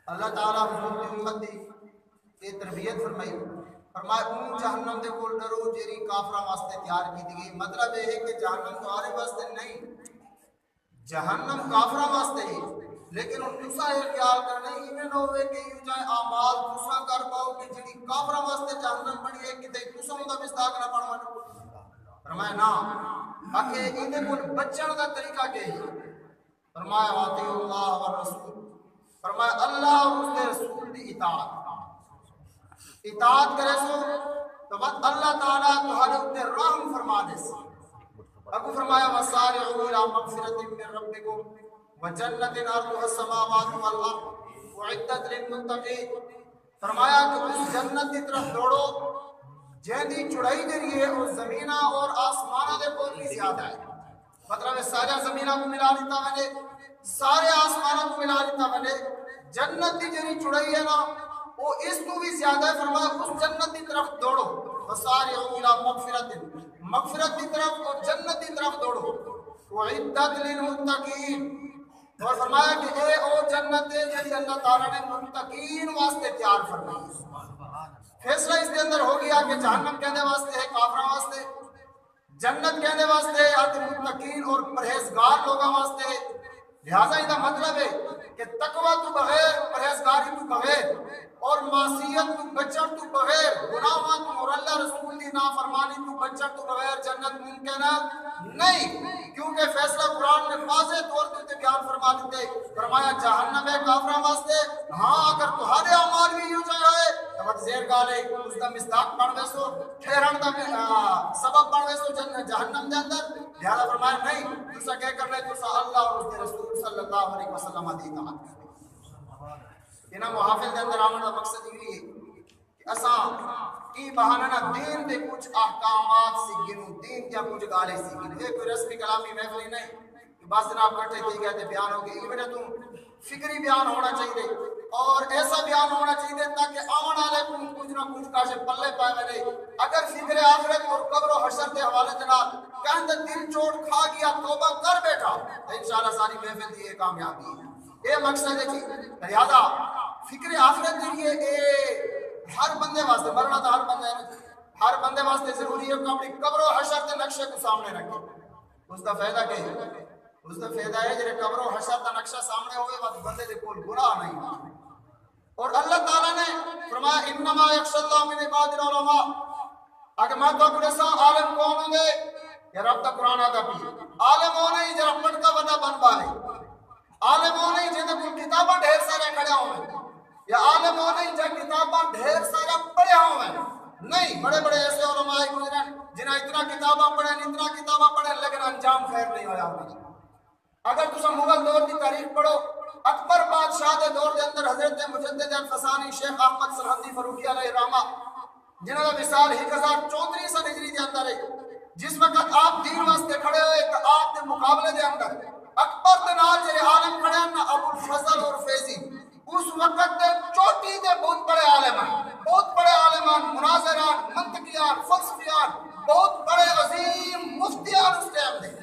اللہ تعالیٰ حضور کی امت دی یہ تربیت فرمائی، فرمایا اون جہنم دے کول ڈرو جیری کافراں واسطے تیار کی گئی۔ مطلب یہ ہے کہ جہنم تمہارے واسطے نہیں، جہنم کافراں واسطے ہی، لیکن ان تسا یہ خیال کرنا ایویں نہ ہوئے کہ یوں جائے اعمال تسا کر پاؤ کہ جڑی کافراں واسطے جہنم بنی ہے کتے تسا اوندا مستاق نہ بن ونو۔ فرمایا نا آکے ایندے کول بچن دا طریقہ کیا ہے؟ فرمایا واطیعوا اللہ والرسول، فرمایا اللہ اور اس کے رسول کی اطاعت کرے سو تو بس اللہ تعالیٰ تمہارے اوپر رحم فرما دے سو۔ اگو فرمایا وسارعوا الی مغفرۃ من ربکم وجنۃ عرضها السماوات والارض اعدت للمتقین، فرمایا کہ اس جنت کی طرف دوڑو جہدی چڑائی جڑی ہے اور زمینہ اور آسمانہ دے کول بھی زیادہ ہے۔ مطلب سارے زمینہ کو ملا لیتا ونے، سارے آسمانہ کو ملا لیتا ونے، جنت کی جڑی چڑائی ہے نا وہ اس کو بھی زیادہ ہے۔ فرمایا اس جنت کی طرف دوڑو، وسارعوا الی مغفرۃ، مغفرت کی طرف اور جنت کی طرف دوڑو، اعدت للمتقین، اور فرمایا کہ اے او جنت ہے جڑی اللہ تعالیٰ نے متقین واسطے تیار فرمائی۔ فیصلہ اس کے اندر ہو گیا کہ جہنم کہنے واسطے ہے کافراں واسطے، جنت کہنے واسطے ہے متقین اور پرہیزگار لوگوں واسطے۔ لہٰذا اس کا مطلب ہے کہ تقوی تو بغیر، پرہیزگاری تو بغیر اور معصیت تو بچن تو بغیر، گناہات اور اللہ رسول کی نافرمانی تو بچن تو بغیر جنت ممکن نہیں، کیونکہ فیصلہ قرآن نے واضح طور پہ بیان فرما دیتے۔ فرمایا جہنم ہے کافراں واسطے، ہاں اگر تمہارے اعمال بھی یوں جائے تو وقت زیر گالے اس کا مصداق بن ویسو، ٹھہرن دا سبب بن ویسو جہنم دے اندر۔ لہذا فرمایا نہیں، تسا کہہ کر لے تسا اللہ اور اس کے رسول صلی اللہ علیہ وسلم دی اطاعت کرو۔ انہاں محافظ دے اندر آمن کا مقصد یہ ہے کہ اساں کی بہانہ نہ دین دے کچھ احکامات سیکھنوں، دین کیا کچھ گالے سیکھنوں۔ یہ کوئی رسمی کلامی محفل نہیں کہ بس جناب کٹھے تھی گئے تھے بیان ہو گئے، یہ تو فکری بیان ہونا چاہیے اور ایسا بیان ہونا چاہیے تاکہ آمن والے کو کچھ نہ کچھ کاشے پلے پائے میرے۔ اگر فکر آخرت اور قبر و حشر کے حوالے جناب کہنے دل چوٹ کھا گیا توبہ کر بیٹھا تو انشاءاللہ ساری محفل دی یہ کامیابی ہے۔ یہ مقصد ہے جی، لہذا فکر آخرت کے لیے ہر بندے واسطے، مرنا تو ہر بندے ہر بندے واسطے ضروری ہے کہ اپنی قبر و حشر کے نقشے کو سامنے رکھے۔ اس کا فائدہ کیا ہے؟ اس کا فائدہ ہے جب قبر و حشر کا نقشہ سامنے ہوئے وقت بندے دے کوئی گناہ نہیں ہوا۔ اور اللہ تعالیٰ نے فرمایا انما یخشی اللہ من عباد العلماء، اگر میں تو اپنے ساتھ عالم کون ہوں گے یا رب کا قرآن آگا بھی عالم ہو نہیں جب پڑھ کا ودا بن پائے، عالم ہو نہیں جنہیں کوئی کتابہ ڈھیر سارے کھڑے ہوئے، یا عالم ہو نہیں جب کتابہ ڈھیر سارے پڑھے ہوئے نہیں۔ بڑے بڑے ایسے علماء گزرن جنہیں اتنا کتابہ پڑھیں اتنا کتابہ پڑھیں لیکن انجام خیر نہیں ہویا ہونا۔ اگر تسا مغل دور کی تاریخ پڑھو، اکبر بادشاہ دے دور دے اندر حضرت مجدد الفسانی شیخ احمد سرحدی فروخی علیہ رحمہ جنہوں نے مثال 1034 ہجری دے اندر ہے، جس وقت آپ دین واسطے کھڑے ہوئے تو آپ کے مقابلے دے اندر اکبر دے نال جڑے عالم کھڑے ہیں ابو الفضل اور فیضی، اس وقت دے چوٹی دے بہت بڑے عالمان، بہت بڑے عالمان، مناظران، منطقیان، فلسفیان، بہت بڑے عظیم مفتیان اس ٹائم دے،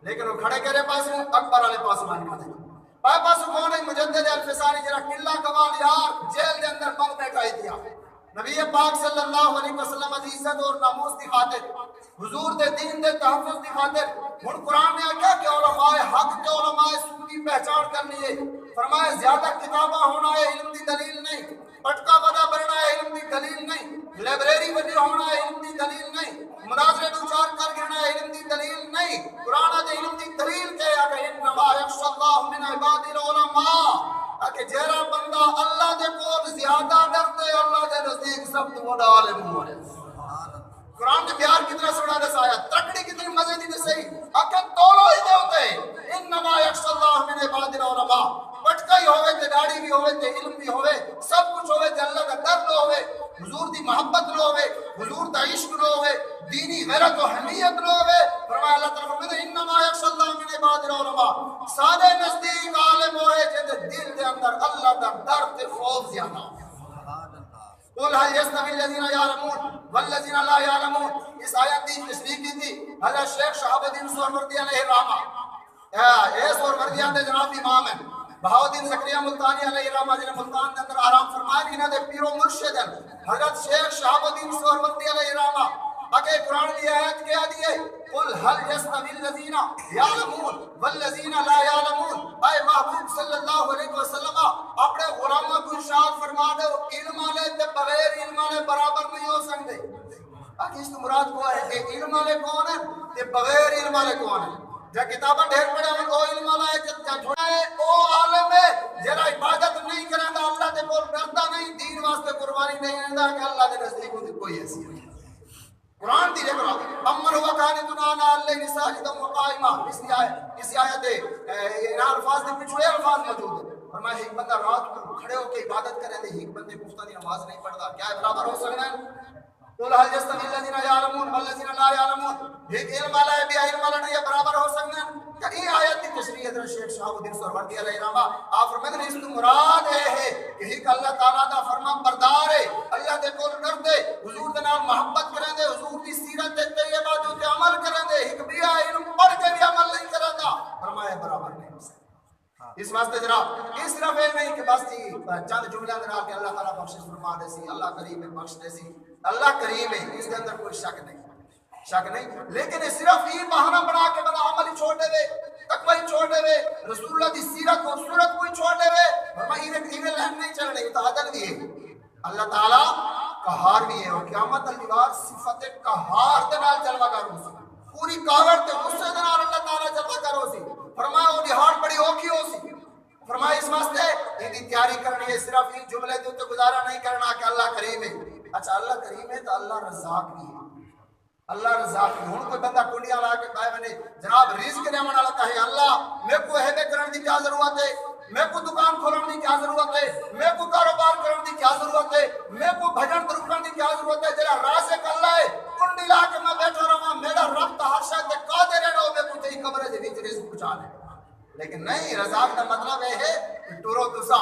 لیکن وہ کھڑے کرے پاس اکبر والے پاس مان کھڑے پائے پاس کون ہے مجدد الفسانی جرا قلعہ گوالیار جیل دے اندر بند بیٹھا ہی دیا۔ نبی پاک صلی اللہ علیہ وسلم دی عزت اور ناموس دی خاطر، حضور دے دین دے تحفظ دی خاطر ہن قرآن نے آکھا کہ علماء حق کے علماء سود کی پہچان کرنی ہے۔ فرمایا زیادہ کتابہ ہونا ہے علم دی دلیل نہیں، پٹکا بنا بننا ہے علم دی دلیل نہیں، لائبریری بنی ہونا ہے علم دی دلیل نہیں، مناظرے دو چار کر گرنا ہے علم دی دلیل نہیں۔ قرآن دے علم دی دلیل کہے کہ انما یخشی اللہ من عباد العلماء، کہ جیرا بندہ اللہ دے کول زیادہ ڈرتے اللہ دے نزدیک سب تو بڑا عالم ہوا ہے۔ قرآن نے پیار کتنا سنا دسایا، تکڑی کتنی مزے دی دسائی، آکھیں تولو ہی دے ہوتے انما یخشی اللہ من عباد العلماء، پٹکا ہی ہوئے تے داڑھی بھی ہوئے تے علم بھی ہوئے سب کچھ ہوئے تے اللہ کا در لو ہوئے، حضور دی محبت لو ہوئے، حضور دا عشق لو ہوئے، دینی غیرت و حمیت لو ہوئے۔ فرمایا اللہ تعالیٰ فرماتے ہیں انما یخشی اللہ من عباد العلماء، سارے نزدیک عالم ہوئے جن دل دے اندر اللہ دا ڈر تے خوف زیادہ ہو۔ قل هل يستوي الذين يعلمون والذين لا يعلمون، اس آیت کی تشریح کی تھی حضرت شیخ شہاب الدین سہروردی علیہ الرحمہ، یہ سہروردیان دے جناب امام ہیں، بہاؤدین زکریا ملتانی علیہ الرحمہ جنہیں ملتان دے اندر آرام فرمائے انہاں دے پیرو مرشد ہیں حضرت شیخ شہاب الدین سہروردی علیہ الرحمہ اگے قرآن کی آیت کیا دیئے قل هل يستوي الذين يعلمون والذين لا يعلمون اے محبوب صلی اللہ علیہ وسلم اپنے غلاموں کو ارشاد فرما دو علم والے تے بغیر علم والے برابر نہیں ہو سکتے باقی اس مراد کو ہے کہ علم والے کون ہیں تے بغیر علم والے کون ہیں جا کتابیں ڈھیر پڑے ہیں او علم والا ہے جا تھوڑا ہے او عالم ہے جرا عبادت نہیں کرتا اللہ دے کول ڈردا نہیں دین واسطے قربانی نہیں دیندا کہ اللہ دے نزدیک دی کوئی حیثیت نہیں قرآن دیکھ رہا امر ہوا قانتن آنا اللہ ساجدا وقائما اسی آیت ان الفاظ دے پچھڑے الفاظ موجود ہیں فرمایا ایک بندہ رات کو کھڑے ہو کے عبادت کرے تے ایک بندے گفتہ دی نماز نہیں پڑھتا کیا برابر ہو سکتا ہے قل هل يستوي الذين يعلمون والذين لا يعلمون ایک علم والا ہے بھی علم والا نہیں برابر ہو سکتے ہیں کہ یہ آیت کی تشریح حضرت شیخ شہاب الدین سہروردی علیہ الرحمہ آپ فرماتے ہیں اس تو مراد ہے کہ ایک اللہ تعالیٰ دا فرما بردار ہے اللہ دے کول ڈر دے حضور دے نال محبت کریں دے حضور دی سیرت تے طیبہ جو تے عمل کریں دے ایک بھی علم پڑھ کے بھی عمل نہیں کرتا فرمایا برابر نہیں ہو سکتا اس واسطے جناب اس صرف یہ نہیں کہ بس چند جملے جناب کہ اللہ تعالیٰ بخشش فرما دے سی اللہ کریم ہے بخش دے سی اللہ کریم ہے اس کے اندر کوئی شک نہیں لیکن صرف یہ بہانہ بنا کے بنا عمل ہی چھوڑ دے وے تقوی ہی چھوڑ دے وے رسول اللہ دی سیرت اور صورت کوئی چھوڑ دے وے فرمایا انہیں لہن نہیں چلنے تو عدل بھی ہے اللہ تعالیٰ قہار بھی ہے اور قیامت الجوار صفت قہار دے نال جلوہ کرو سی پوری کاوڑ تے غصے دے نال اللہ تعالیٰ جلوہ کرو سی فرمایا وہ دہاڑ بڑی اوکھی ہو سی فرمایا اس واسطے یہ تیاری کرنی ہے صرف یہ جملے دے تو گزارا نہیں کرنا کہ اللہ کریم ہے اچھا اللہ کریم ہے تو اللہ رزاق بھی ہے اللہ رزاق بھی ہوں کوئی بندہ کنڈیاں لا کے کہے میں جناب رزق دینے والا کہے اللہ میرے کو ہے کرن دی کیا ضرورت ہے میرے کو دکان کھولنے دی کیا ضرورت ہے میرے کو کاروبار کرنے دی کیا ضرورت ہے میرے کو بھجن درکن دی کیا ضرورت ہے جڑا رازق اللہ ہے کنڈی لا کے میں بیٹھا رہا میرا رب تا ہر شے تے قادر ہے میرے کو تے قبر دے وچ رزق پہنچا دے لیکن نہیں رزاق کا مطلب یہ ہے کہ ٹورو تسا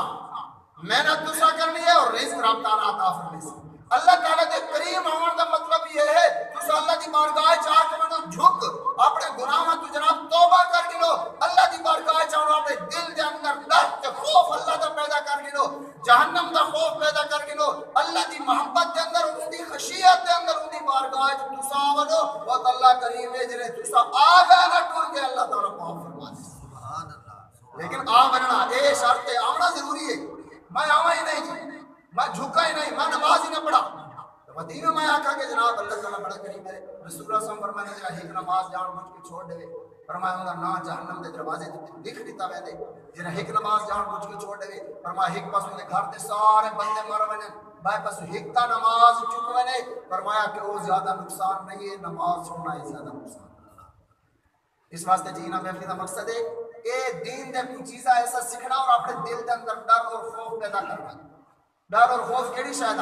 محنت تسا کرنی ہے اور رزق رب تعالیٰ عطا فرمائے سی اللہ تعالیٰ دے کریم ہون دا مطلب یہ ہے تسا اللہ دی بارگاہ چاہ کے منو جھک اپنے گناہاں تو جناب توبہ کر گلو اللہ دی بارگاہ چاہو اپنے دل دے اندر ڈر تے خوف اللہ دا پیدا کر گلو جہنم دا خوف پیدا کر گلو اللہ دی محبت دے اندر ان دی خشیت دے اندر ان دی بارگاہ تسا آونو وہ اللہ کریم ہے جنہیں تسا آگا نہ ٹور کے اللہ تعالیٰ کو فرما دے سبحان اللہ لیکن آونا اے شرط ہے آونا ضروری ہے میں آوا ہی نہیں جی میں جھکا ہی نہیں میں نماز ہی نہ پڑھا مدینہ میں آکھا کہ جناب اللہ تعالیٰ بڑا کریم ہے رسول اللہ صلی اللہ علیہ وسلم فرمانے جنہا ایک نماز جان بوجھ کے چھوڑ دے فرمایا ہوگا نا جہنم دے دروازے لکھ دیتا میں دے جنہا ایک نماز جان بوجھ کے چھوڑ دے فرمایا ایک پاس ہونے گھر دے سارے بندے مر ونے بھائی پاس ایک تا نماز چک ونے فرمایا کہ وہ زیادہ نقصان نہیں ہے نماز چھوڑنا ہے زیادہ نقصان اس واسطے جینا محفلی کا مقصد ہے کہ دین دے کوئی چیزہ ایسا سکھنا اور اپنے دل دے اندر ڈر اور خوف پیدا کرنا ڈر اور خوف کیڑی شاید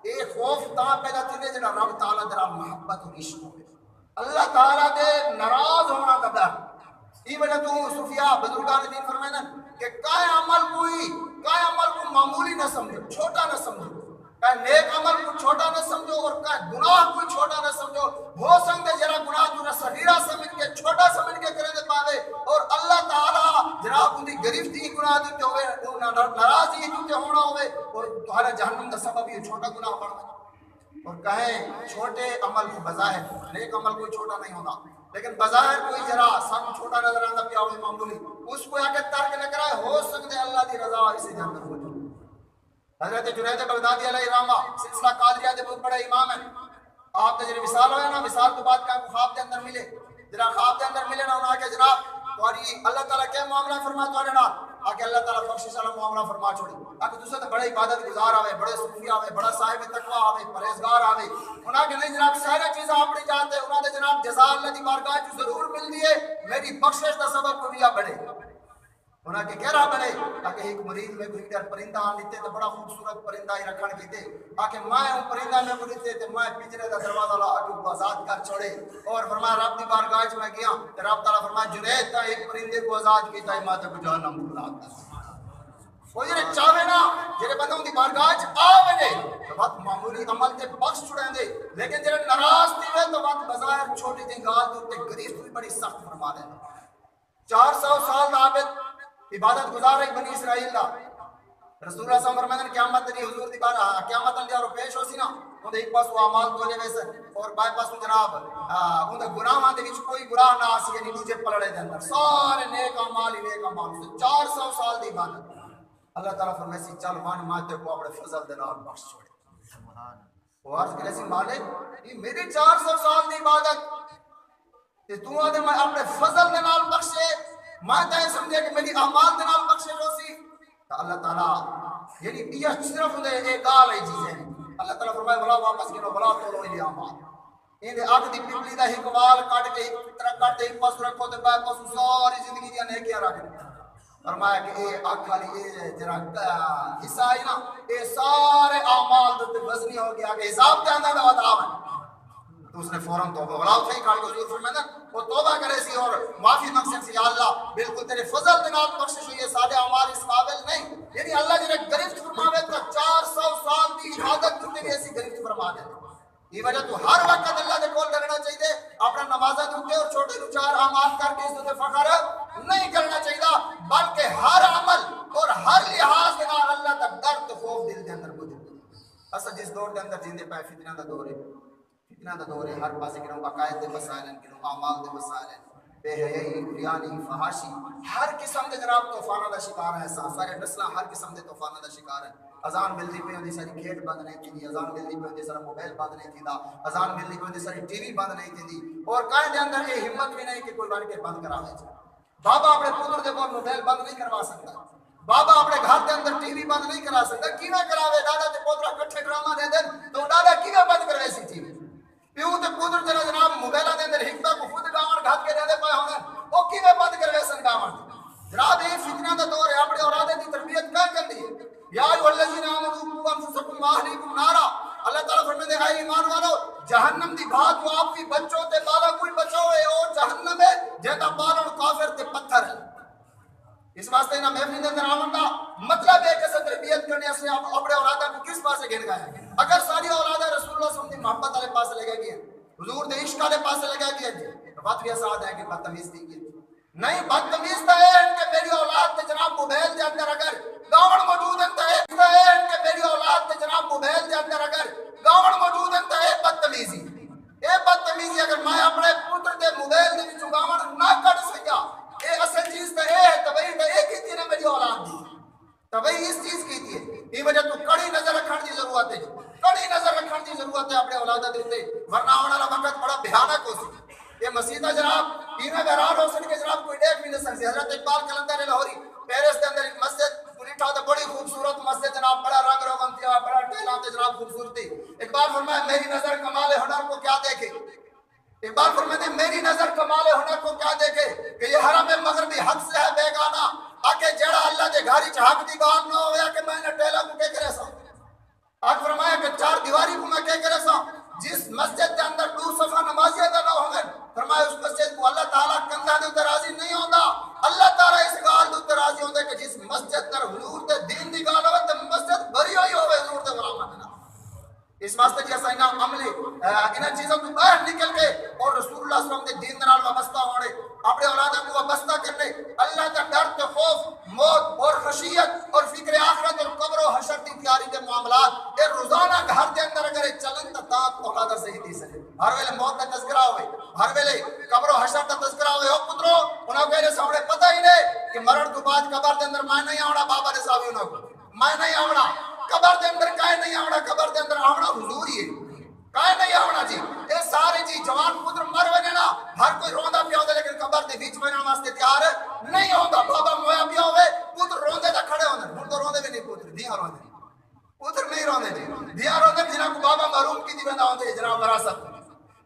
اے خوف تاں پیدا تھے جنہاں رب تعالیٰ درہ محبت اور عشق ہوئے اللہ تعالیٰ دے ناراض ہونا کا ڈر یہ وجہ تو صوفیاء بزرگان دین فرمائنا کہ کائے عمل کو معمولی نہ سمجھو چھوٹا نہ سمجھو کائے نیک عمل کو چھوٹا نہ سمجھو اور کائے گناہ کو چھوٹا نہ سمجھو ہو سکتے جرا گناہ جو صغیرہ سمجھ کے چھوٹا سمجھ کے کرے دے پاوے اور اللہ تعالیٰ جناب ان کی گرفتی گناہ دیتے ہوئے ناراضی دیتے ہونا ہوئے اور تمہارا جہنم کا سبب یہ چھوٹا گناہ پڑھنا اور کہیں چھوٹے عمل کو بظاہر نیک عمل کوئی چھوٹا نہیں ہونا لیکن بظاہر کوئی جرا سب چھوٹا نظر آتا پیا ہوئی معمولی اس کو آگے ترک نہ کرائے ہو سکتے اللہ دی رضا اسے جاندر ہو جائے حضرت جنید بغدادی علیہ الرحمہ سلسلہ قادریہ دے بہت بڑے امام ہیں آپ نے جنہیں مثال ہوئے نا مثال تو بات کا خواب دے اندر ملے جنہاں خواب دے اندر ملے نا انہاں کے جناب تواری اللہ تعالیٰ کیا معاملہ فرما توارے نا آکے اللہ تعالیٰ بخشش والا معاملہ فرما چھوڑی آکے دوسرے تو بڑے عبادت گزار آوے بڑے صوفی آوے بڑا صاحب تقوی آوے پرہیزگار آوے انہاں کے نہیں جناب سارے چیزیں اپنی جاتے انہاں دے جناب جزا اللہ دی بارگاہ جو ضرور مل دیئے میری بخشش دا سبب کو بھی بڑھے انہاں کے کہہ رہا بڑھے آکے ایک مرید میں کوئی در پرندہ آن لیتے تو بڑا خوبصورت پرندہ ہی رکھن کی تے آکے مائے ان پرندہ میں کو لیتے تے مائے پجرے دا دروازہ اللہ آگے کو آزاد کر چھوڑے اور فرمایا رب دی بارگاہ میں گیا تو رب تعالیٰ فرمایا جنید تا ایک پرندے کو آزاد کیتا ہے ماتے کو جہنم بھولا وہ جنہیں چاہے نا جنہیں بندوں دی بارگاہ آوے تو بات معمولی عمل تے بخش چھوڑیں دے لیکن جنہیں ناراض تھی ہے تو بات بظاہر چھوٹی تھی گال دو تے گریز بھی بڑی سخت فرما دے 400 سال عابد عبادت گزار رہی بنی اسرائیل دا رسول اللہ صلی اللہ علیہ وسلم قیامت دی حضور دی بار قیامت دی اور پیش ہو سی نا اون ایک پاس اعمال دولے ویسے اور بائے پاس جناب اون دے گناہاں دے وچ کوئی گناہ نہ سی یعنی نیچے پلڑے دے اندر سارے نیک اعمال ہی نیک اعمال 400 سال دی عبادت اللہ تعالیٰ فرمائے سی چل مان ماتے کو اپنے فضل دے نال بخش چھوڑے سبحان وہ عرض کرے سی مالک یہ میری 400 سال دی عبادت تے تو آدھے میں اپنے فضل دے نال بخشے میں تے سمجھے کہ میری اعمال دے نال بخشے جو سی تو اللہ تعالیٰ یعنی یہ صرف دے ایک گال ہے چیزیں اللہ تعالیٰ فرمائے بلا واپس گنو بلا تولو الی اعمال ان دے آگ دی پپلی دا حکمال کٹ کے ایک طرح کٹ کے ایک پاس رکھو تے بائے پاس ساری زندگی دیا نیکیاں رکھ فرمایا کہ اے آگ والی اے جرا حصہ ہے نا اے سارے اعمال دے وزنی ہو گیا کہ حساب تے اندر دا بتاو ہے تو اس نے فوراً توبہ بلا اٹھائی کھڑ کے حضور فرمایا وہ توبہ کرے سی اور معافی مقصد سی یا اللہ بالکل تیرے فضل دے نال بخشش ہوئی ہے سارے اعمال اس قابل نہیں یعنی اللہ جنہیں گرفت فرماوے تو 400 سال دی عبادت کرتے بھی ایسی گرفت فرما دے یہ وجہ تو ہر وقت اللہ دے کول کرنا چاہیے اپنا نمازہ دے اور چھوٹے دو چار اعمال کر کے اس تے فخر نہیں کرنا چاہیے بلکہ ہر عمل اور ہر لحاظ کے نال اللہ تک ڈر تو خوف دل دے اندر گزر اصل جس دور دے اندر جیندے پے فتنہ دا دور ہے فتنہ دا دور ہے ہر پاسے کنوں باقاعدہ دے مسائل ہیں کنوں اعمال دے مسائل ہیں بے حیائی ریانی فحاشی ہر قسم دے جناب طوفانہ دا شکار ہے سارے نسلاں ہر قسم دے طوفانہ دا شکار ہے اذان ملدی پہ ہوندی ساری کھیت بند نہیں تھی اذان ملدی پہ ہوندی سارا موبائل بند نہیں تھیندا اذان ملدی پہ ہوندی ساری ٹی وی بند نہیں تھیندی اور کائیں دے اندر یہ ہمت بھی نہیں کہ کوئی بن کے بند کراوے بابا اپنے پتر دے کول موبائل بند نہیں کروا سکتا بابا اپنے گھر دے اندر ٹی وی بند نہیں کرا سکتا کیویں کراوے دادا تے پوترا کٹھے ڈرامہ دے دین تو دادا کیویں بند کروے سی ٹی وی پیو تے پتر تیرا جناب موبائل دے اندر حکمہ کو خود گاون گھات کے دے دے پائے ہوندے او کیویں بند کروے سن گاون جناب یہ فتنہ دا دور ہے اپنے اولاد دی تربیت کیا کرنی ہے یا ایھا الذین آمنوا قوا انفسکم واہلیکم نارا اللہ تعالیٰ فرماتے ہیں اے ایمان والو جہنم دی بات وہ آپ کی بچوں تے بالا کوئی بچو ہے اور جہنم ہے جہاں بالا کافر تے پتھر ہے اس واسطے نہ محفل دے اندر آمن دا مطلب ہے کہ تربیت کرنے سے آپ اپنے اولادہ کو کس پاسے گن گئے اگر ساری اولادہ رسول اللہ صلی اللہ علیہ وسلم کی محبت والے پاس لگے گئے حضور دے عشق والے پاس لگے گئے تو بات بھی آسان ہے کہ بدتمیز دی گئی نہیں بدتمیز تو ہے کہ میری اولاد تے جناب موبائل دے اندر اگر گاون موجود ہے کہ میری اولاد تے جناب موبائل دے اندر اگر گاون موجود ہے بدتمیزی اے بدتمیزی اگر میں اپنے پتر دے موبائل دے وچوں گاون نہ کڈ سکیا اے اصل چیز تے ہے تبئی تے ایک ہی تھی نے میری اولاد دی تبئی اس چیز کی تھی یہ وجہ تو کڑی نظر رکھنے کی ضرورت ہے کڑی نظر رکھنے کی ضرورت ہے اپنے اولاد دے اوتے ورنہ آنے والا وقت بڑا بھیانک ہو سی یہ مسیدہ جناب اینا بہران ہو سن کے جناب کوئی دیکھ بھی نہیں سکتے حضرت اقبال کلندر لاہوری پیرس کے اندر ایک مسجد پولیٹا تھا بڑی خوبصورت مسجد جناب بڑا رنگ روغن تھا بڑا ٹیلا تھا جناب خوبصورتی اقبال فرمایا میری نظر کمال ہنر کو کیا دیکھے اقبال فرماتے میری نظر کمال ہنر کو کیا دیکھے کہ یہ حرم مغربی حق سے ہے بیگانہ آکے جڑا اللہ دے گھاری چاہک دی گان نہ ہویا کہ میں نے ٹیلا کو کے کرے سا آج فرمایا کہ چار دیواری کو میں کے کرے سا جس مسجد کے اندر دو صفحہ نمازی ادا نہ ہوں گے فرمایا اس مسجد کو اللہ تعالیٰ کندھا دے راضی نہیں ہوتا اللہ تعالیٰ اس گال دے راضی ہوتا کہ جس مسجد در حضور دے دین دی گال ہوئے تو مسجد بھری ہوئی ہوئے حضور دے غلامہ دینا اس واسطے جیسا انہاں عملی انہاں چیزوں کو باہر نکل کے اور رسول اللہ صلی اللہ علیہ وسلم دے دین نال وابستہ ہونے اپنے اولادوں کو وابستہ کرنے اللہ کا ڈر تے خوف موت اور خشیت اور فکر آخرت اور قبر و حشر کی تیاری کے معاملات یہ روزانہ گھر کے اندر اگر چلن تا اولاد صحیح دی سکے ہر ویلے موت کا تذکرہ ہوئے ہر ویلے قبر و حشر کا تذکرہ ہوئے او پترو انہاں کہنے سامنے پتہ ہی نہیں کہ مرن تو بعد قبر کے اندر میں نہیں آونا بابا نے صاحب انہاں کو میں نہیں آونا قبر دے اندر کائے نہیں آونا قبر دے اندر آونا حضور ہی ہے کائے نہیں آونا جی اے سارے جی جوان پتر مر ونے نا ہر کوئی روندا پیا ہوندا لیکن قبر دے وچ وڑن واسطے تیار نہیں ہوندا بابا مویا پیا ہوے پتر روندے تے کھڑے ہوندے ہن تو روندے بھی نہیں پتر دیاں روندے پتر نہیں روندے جی دیاں روندے جناب کو بابا محروم کی دی ویندا ہوندے جناب وراثت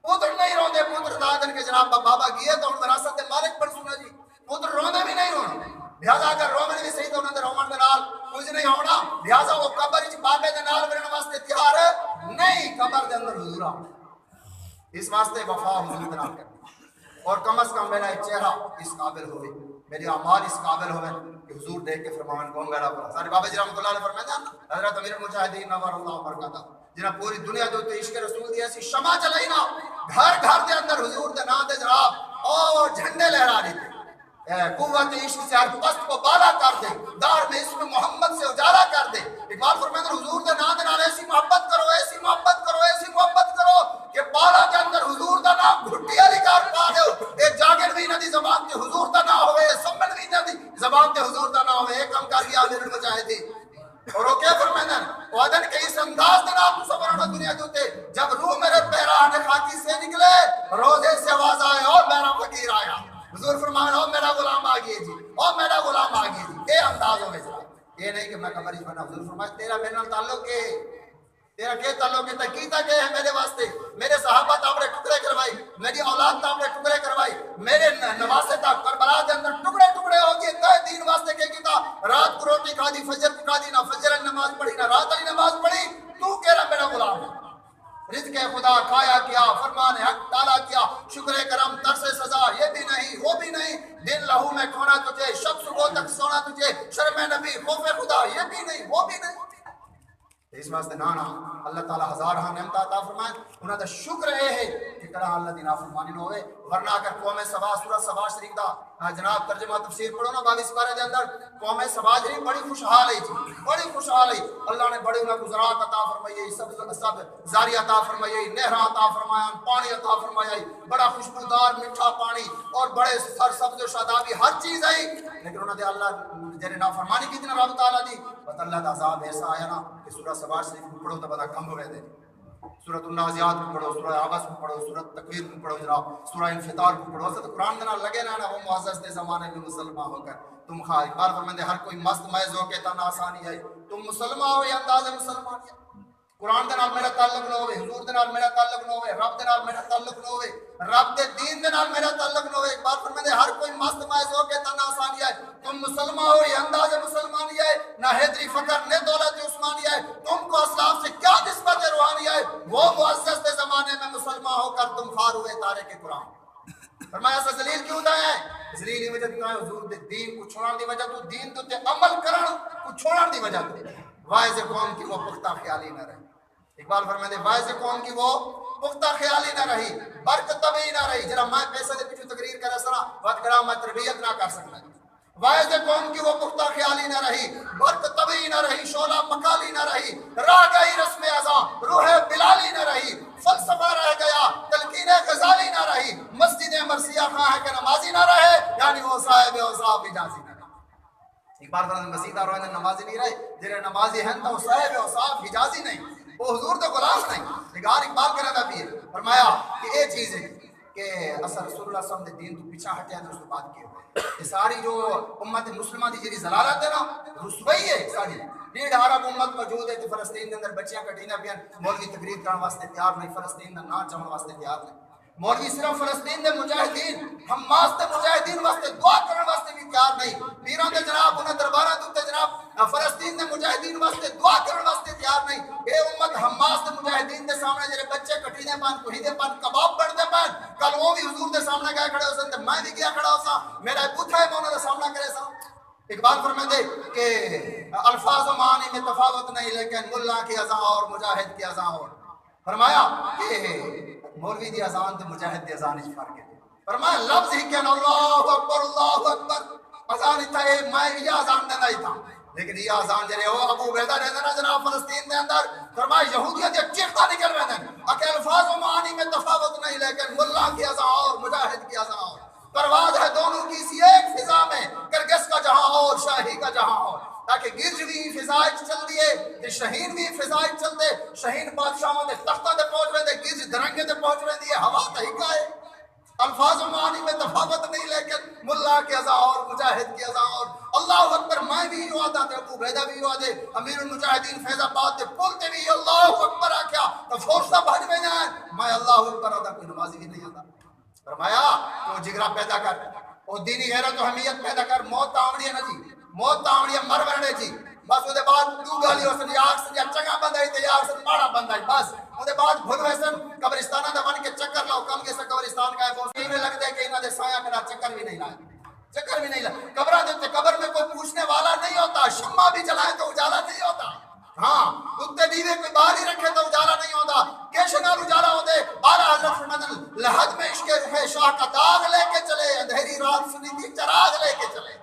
پتر نہیں روندے پتر دادن کے جناب بابا گئے تو وراثت دے مالک پر سنا جی پتر روندے بھی نہیں روندے لہذا اگر رومن بھی صحیح تو انہوں نے رومن دے نال کچھ نہیں ہونا لہذا وہ قبر وچ بابے دے نال مرن واسطے تیار نہیں قبر دے اندر حضور آونا اس واسطے وفا حضور دے نال کرنی اور کم از کم میرا چہرہ اس قابل ہوئے میری اعمال اس قابل ہوئے کہ حضور دیکھ کے فرمان کون گڑا پڑا سارے بابا جی رحمۃ اللہ علیہ فرمایا حضرت امیر المجاہدین نور اللہ برکاتہ جنہاں پوری دنیا دے عشق رسول دی ایسی شمع چلائی نا گھر گھر دے اندر حضور دے نام دے جناب اور جھنڈے لہرا رہے تھے قوت عشق سے ہر پست کو بالا کر دے، دار میں اسم محمد سے اجالا کر دے۔ اقبال فرمائے حضور دے نام دے نال ایسی محبت کرو، ایسی محبت کرو، ایسی محبت کرو کہ بالا کے اندر حضور دا نام گھٹی والی کار پا دیو، اے جاگن بھی نہ دی زبان تے حضور دا نام ہوئے، سمن بھی نہ دی زبان تے حضور دا نام ہوئے، ایک کم کر دیا امیر المجاہدین۔ اور وہ کیا فرمائے وعدن کے اس انداز دے نام تو سبرانا دنیا دوتے، جب روح میرے پیرانے خاکی سے نکلے، روزے سے آواز آئے اور میرا فقیر آیا۔ حضور فرمائے او میرا غلام آگئے جی، او میرا غلام آگئے جی، اے انداز ہو گئے جناب۔ یہ نہیں کہ میں کمری بنا۔ حضور فرمائے تیرا میرے نال تعلق ہے، تیرا کے تعلق ہے، تکیتا کے ہے میرے واسطے، میرے صحابہ تا اپنے ٹکڑے کروائی، میری اولاد تا اپنے ٹکڑے کروائی، میرے نواسے تا کربلا دے اندر ٹکڑے ٹکڑے ہو گئے، تے دین واسطے کے کیتا، رات کو روٹی کھا دی، فجر کو کھا دی، نہ فجر نماز پڑھی نہ رات والی نماز پڑھی، تو کہہ میرا غلام ہے۔ رزق خدا کھایا کیا، فرمان حق تعالیٰ کیا، شکر کرم ترس سزا یہ بھی نہیں وہ بھی نہیں، دن لہو میں کھونا تجھے، شب صبح تک سونا تجھے، شرم نبی خوف خدا یہ بھی نہیں وہ بھی نہیں۔ اس واسطے نانا اللہ تعالیٰ ہزار نعمت عطا فرمائے، انہاں دا شکر ہے کہ کڑا اللہ دی نافرمانی نہ ہوئے، ورنہ اگر قوم سبا سورہ سبا شریف دا جناب ترجمہ تفسیر پڑھو نا 22 پارے دے اندر، قوم سبا شریف بڑی خوشحال ہے جی، بڑی خوشحال ہے، اللہ نے بڑی انہاں گزرات عطا فرمائی، سب زاری عطا فرمائی، نہراں عطا فرمایا، پانی عطا فرمایا، بڑا خوشبودار میٹھا پانی اور بڑے سرسبز و شادابی ہر چیز ہے، لیکن انہاں دے اللہ جنے نافرمانی کی دن رب تعالیٰ دی بس اللہ دا عذاب ایسا آیا نا کہ سورہ سبا شریف کو پڑھو تو بڑا کم ہوئے دے، سورۃ النازعات کو پڑھو، سورہ عبس کو پڑھو، سورۃ تکویر کو پڑھو جناب، سورہ انفطار کو پڑھو، تو قرآن دینا لگے نا وہ معزز دے زمانے میں مسلمان ہو کر تم خواہ اقبال فرمندے ہر کوئی مست محض ہو کے تن آسانی ہے، تم مسلمان ہو یا انداز مسلمان ہے، قرآن دے نال میرا تعلق نہ ہوئے، حضور دے نال میرا تعلق نہ ہوئے، رب دے نال میرا تعلق نہ ہوئے، رب دے دین دے نال میرا تعلق نہ ہوئے، اقبال فرمندے ہر کوئی مست محض ہو کے تن آسانی ہے، تم مسلمان ہو یا انداز مسلمانی ہے، نہ حیدری فقر نہ دولت عثمانی ہے، تم کو اسلاف سے کیا نسبت روحانی ہے، وہ معزز دے زمانے میں مسلمان ہو کر تم خار ہوئے تارک قرآن۔ فرمایا ایسا ذلیل کیوں دا ہے؟ ذلیل کی وجہ تو ہے حضور دے دین کو چھوڑان دی وجہ تو دین تو تے عمل کرن کو چھوڑان دی وجہ تو واعظ قوم کی وہ پختہ خیالی نہ رہی۔ اقبال فرمائے واعظ قوم کی وہ پختہ خیالی نہ رہی، برکت طبعی نہ رہی، جرا میں پیسے دے پیچھے تقریر کرے سنا وقت کرا میں تربیت نہ کر سکتا، واعظ قوم کی وہ پختہ خیالی نہ رہی، برکت طبعی نہ رہی، شعلہ مکالی نہ رہی، راہ گئی رسم اذاں روح بلالی نہ رہی، فلسفہ رہ گیا تلقین غزالی نہ رہی، مسجد مرثیہ خواہ ہے کہ نمازی نہ رہے، یعنی وہ صاحب اوصاف اجازی نہ رہے۔ اقبال فرمائے مسجد اور نمازی نہیں رہے، جنہیں نمازی ہیں تو صاحب اوصاف حجازی نہیں، وہ حضور تو غلام نہیں۔ نگار اقبال کرنے کا بھی فرمایا کہ یہ چیز ہے کہ اصل رسول اللہ صلی اللہ علیہ وسلم نے دین تو پیچھا ہٹے ہیں تو اس کو بات کی یہ ساری جو امت مسلمہ دی جیری ضلالت ہے نا رسوائی ہے ساری، ڈیڑھ عرب امت موجود ہے کہ فلسطین کے اندر بچیاں کٹینا پیان، مولوی تقریر کرنے واسطے تیار نہیں، فلسطین کا نام چاہنے واسطے تیار نہیں، مولوی صرف فلسطین دے مجاہدین حماس دے مجاہدین واسطے دعا کرنے واسطے بھی تیار نہیں، پیران دے جناب انہیں دربارہ دوتے جناب فلسطین دے مجاہدین واسطے دعا کرنے واسطے تیار نہیں، اے امت حماس دے مجاہدین دے سامنے جنہیں بچے کٹینے پان کوہیدے پان کباب بڑھتے پان، کل وہ بھی حضور دے سامنے گئے کھڑے ہو سکتے، میں بھی گیا کھڑا ہو سا، میرا بوتھا ہے میں انہوں نے سامنا کرے سا۔ اقبال فرمائے دے کہ الفاظ و معنی میں تفاوت نہیں لیکن ملا کی اذان اور مجاہد کی اذان اور، فرمایا کہ مولوی دی اذان تے مجاہد دی اذان اچ فرق ہے، فرمایا لفظ ہی کہنا اللہ اکبر اذان تھا میں یہ اذان دینا ہی تھا، لیکن یہ اذان جڑے ہو ابو عبیدہ نے دینا جناب فلسطین دے اندر، فرمایا یہودیت دے چیختا نکل رہے ہیں کہ الفاظ و معنی میں تفاوت نہیں لیکن ملا کی اذان اور مجاہد کی اذان اور، پرواز ہے دونوں کی سی ایک فضا میں، کرگس کا جہاں اور شاہی کا جہاں اور، تاکہ گرج بھی فضائے چل دیے تے شہین بھی فضائے چل دے، شہین بادشاہوں دے تختہ دے پہنچ رہے دے، گرج درنگے دے پہنچ رہے دیے، ہوا تحیقہ ہے، الفاظ و معانی میں تفاوت نہیں لیکن ملا کی اذان اور مجاہد کی اذان اور، اللہ اکبر میں بھی یوں آتا تھے ابو عبیدہ بھی یوں آتے، امیر المجاہدین فیض آباد دے بولتے بھی اللہ اکبر آکھیا تو فورسہ بھج میں جائیں، میں اللہ اکبر آتا کوئی نمازی بھی نہیں آتا، فرمایا تو جگرہ پیدا کر، وہ دینی غیرت و حمیت پیدا کر، موت آمڑی ہے نا جی، موت آمڑی ہے مر ورنے جی، بس وہ دے بعد دو گالی ہو سن یاک سن یا چنگا بندائی تے یاک سن ماڑا بندائی، بس وہ دے بعد بھل ویسن قبرستانہ دے بن کے چکر لاؤ، کم کے سے قبرستان کا ہے بوسی میں لگ دے کہ انہاں دے سایہ کنا چکر بھی نہیں لائے، چکر بھی نہیں لائے، قبرہ دیتے قبر میں کوئی پوچھنے والا نہیں ہوتا، شمع بھی جلائے تو اجالا نہیں ہوتا، ہاں اتنے دیوے کوئی باہر ہی رکھے تو اجالا نہیں ہوتا، کیسے نال اجالا ہوتے، آلہ حضرت فرماتے لحد میں عشق روح شاہ کا داغ لے کے چلے، اندھیری رات بات سنی تھی چراغ لے کے چلے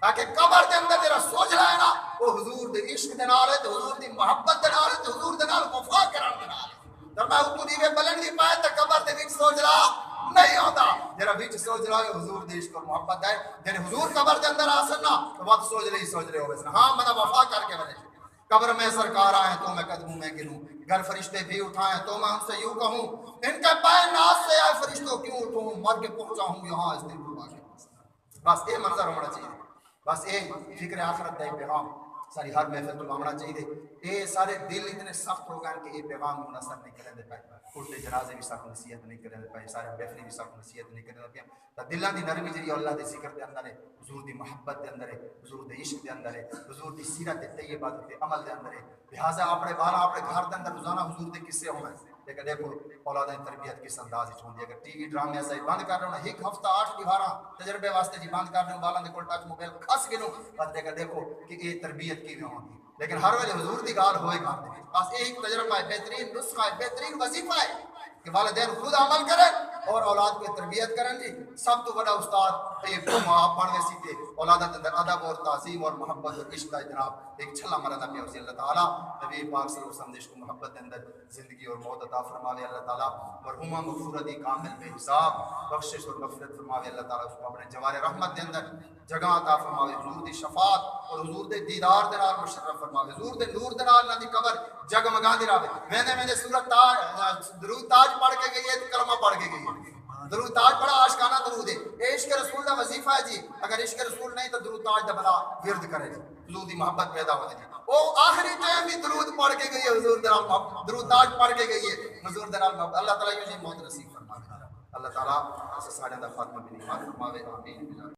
تاکہ قبر دے اندر تیرا سوچ رہا ہے نا وہ حضور دے عشق دے نال ہے تے حضور دی محبت دے نال ہے تے حضور دے نال وفا کرن دے نال ہے تے میں اتو دیوے بلن نہیں پائے تے قبر دے وچ سوچ رہا نہیں ہوتا جڑا وچ سوچ رہا ہے حضور دی عشق اور محبت ہے جڑے حضور قبر دے اندر آسن نا تو بات سوچ رہے ہو ویسے ہاں میں وفا کر کے بنے قبر میں سرکار آئے تو میں قدموں میں گروں گر فرشتے بھی اٹھائیں تو میں ان سے یوں کہوں ان کے پائے ناز سے آئے فرشتوں کیوں اٹھوں مر کے پہنچا ہوں یہاں اس دل کو کے بس یہ منظر ہونا چاہیے بس یہ فکر آخرت کا پیغام ساری ہر محفل تو آنا چاہیے یہ سارے دل اتنے سخت ہو گئے کہ یہ پیغام منحصر نہیں کریں دے پائے اٹھتے جنازے بھی سخت نصیحت نہیں کریں دے پائے سارے محفل بھی سخت نصیحت نہیں کریں دے پائے دلان دی نرمی جی اللہ دے ذکر دے اندر ہے حضور دی محبت دے اندر ہے حضور دے عشق دے اندر ہے حضور دی سیرت طیبہ دے عمل دے اندر ہے لہٰذا اپنے والا اپنے گھر دے اندر روزانہ حضور دے قصے ہونا ہے لیکن دیکھو اولادیں تربیت کس انداز وچ ہوندی ہے اگر ٹی وی ڈرامے ایسا بند کر رہے ایک ہفتہ 8 دیوارا تجربے واسطے جی بند کر رہے والاں دے کول ٹچ موبائل کھس گنو بس دیکھو کہ یہ تربیت کیویں ہوندی لیکن ہر ویلے حضور دی گال ہوئے گا بس ایک تجربہ ہے بہترین نسخہ ہے بہترین وظیفہ ہے کہ والدین خود عمل کریں اور اولاد کو تربیت کریں جی سب تو بڑا استاد ایک آپ پڑھنے سیکھے اولاد اندر ادب اور تعظیم اور محبت اور عشق کا جناب ایک چھلا مرد نبی اور اللہ تعالیٰ نبی پاک صلی اللہ علیہ وسلم کو محبت اندر زندگی اور موت عطا فرماوے اللہ تعالیٰ مرحومہ مغفورتی کامل بے حساب بخشش اور مغفرت فرماوے اللہ تعالیٰ اس کو اپنے جوار رحمت دے اندر جگہ عطا فرماوے حضور دی شفاعت اور حضور دے دیدار دے نال مشرف فرماوے حضور دے نور دے نال دی قبر جگمگا دی راوے میں سورت تاج درود تاج پڑھ کے گئی ہے کلمہ پڑھ کے گئی ہے درود تاج پڑھا عاشقانہ درود ہے عشق رسول دا وظیفہ ہے جی اگر عشق رسول نہیں تو درود تاج دا بلا ورد کرے جی حضور دی محبت پیدا ہو جی او آخری ٹائم بھی درود پڑھ کے گئی ہے حضور دے نال محبت درود تاج پڑھ کے گئی ہے حضور دے نال محبت اللہ تعالیٰ یہ موت نصیب فرمائے اللہ تعالیٰ اس سارے دا خاتمہ بھی فرماوے آمین